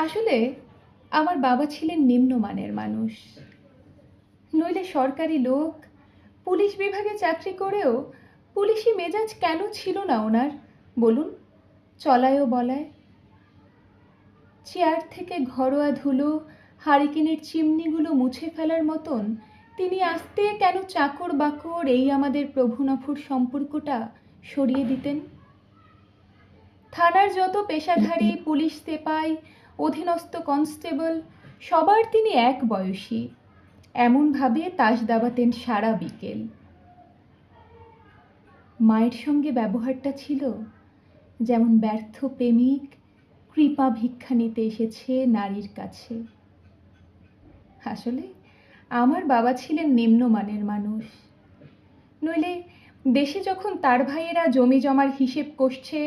আসলে আমার বাবা ছিলেন নিম্নমানের মানুষ। নইলে সরকারি লোক, পুলিশ বিভাগে চাকরি করেও পুলিশি মেজাজ কেন ছিল না ওনার বলুন? চলায়ও বলায়। চেয়ার থেকে ঘরোয়া ধুলো, হারিকেনের চিমনিগুলো মুছে ফেলার মতন তিনি আস্তে কেন চাকর বাকর এই আমাদের প্রভু-নফুর সম্পর্কটা সরিয়ে দিতেন? থানার যত পেশাধারী, পুলিশ সেপাই, অধীনস্থ কনস্টেবল সবার তিনি এক বয়সী, এমনভাবে তাস দাবাতেন সারা বিকেল। মায়ের সঙ্গে ব্যবহারটা ছিল যেমন ব্যর্থ প্রেমিক কৃপা ভিক্ষা নিতে এসেছে নারীর কাছে। আসলে আমার বাবা ছিলেন নিম্নমানের মানুষ। নইলে দেশে যখন তার ভাইয়েরা জমি জমার হিসেব কষছে,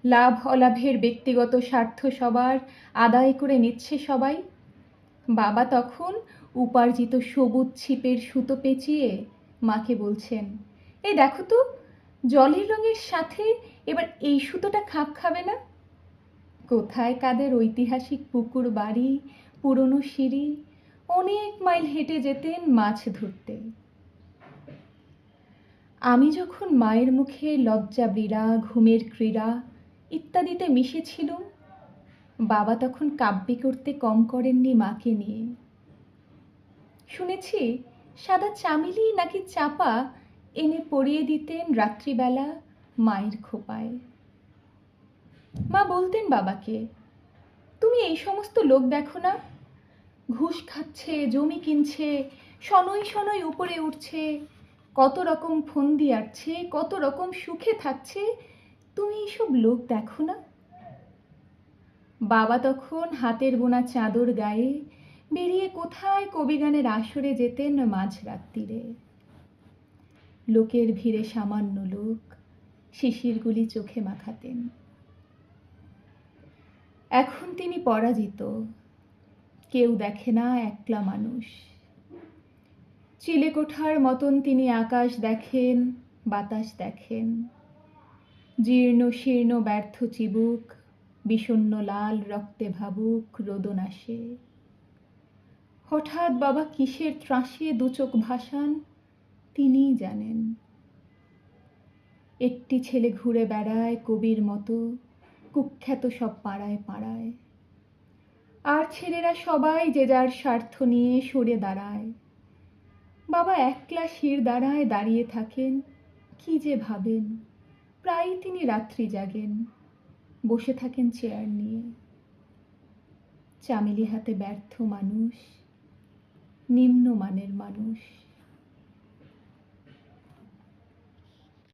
লাভ অলাভের ব্যক্তিগত স্বার্থ সবার আদায় করে নিচ্ছে সবাই, বাবা তখন উপার্জিত সবুজ ছিপের সুতো পেঁচিয়ে মাকে বলছেন, এই দেখো তো জলের রঙের সাথে এবার এই সুতোটা খাপ খাবে না? কোথায় কাদের ঐতিহাসিক পুকুর বাড়ি, পুরনো সিঁড়ি, অনেক মাইল হেঁটে যেতেন মাছ ধরতে। আমি যখন মায়ের মুখে লজ্জা ব্রীড়া, ঘুমের ক্রীড়া ইত্যাদিতে মিশেছিলুম, বাবা তখন কাব্যি করতে কম করেননি মাকে নিয়ে। শুনেছি সাদা চামেলি নাকি চাপা এনে পরিয়ে দিতেন রাত্রিবেলা মায়ের খোপায়। মা বলতেন বাবাকে, তুমি এই সমস্ত লোক দেখো না, ঘুষ খাচ্ছে, জমি কিনছে, শনৈ শনৈ উপরে উঠছে, কত রকম ফন্দি আটছে, কত রকম সুখে থাকছে, তুমি এইসব লোক দেখো না? বাবা তখন হাতের বোনা চাদর গায়ে বেরিয়ে কোথায় কবিগানের আসরে যেতেন মাঝরাত্রিরে। লোকের ভিড়ে সামান্য লোক শিশিরগুলি চোখে মাখাতেন। এখন তিনি পরাজিত, কেউ দেখে না, একলা মানুষ। চিলেকোঠার মতন তিনি আকাশ দেখেন, বাতাস দেখেন, জীর্ণ শীর্ণ ব্যর্থ চিবুক, বিষণ্ণ লাল রক্তে ভাবুক রোদন আসে। হঠাৎ বাবা কিসের ত্রাসে দুচোখ ভাসান তিনিই জানেন। একটি ছেলে ঘুরে বেড়ায় কবির মতো কুখ্যাত সব পাড়ায় পাড়ায়, আর ছেলেরা সবাই যে যার স্বার্থ নিয়ে সরে দাঁড়ায়। বাবা একলা শির দাঁড়ায় দাঁড়িয়ে থাকেন, কি যে ভাবেন। প্রায়ই তিনি রাত্রি জাগেন, বসে থাকেন চেয়ার নিয়ে। চামেলি হাতে ব্যর্থ মানুষ, নিম্নমানের মানুষ।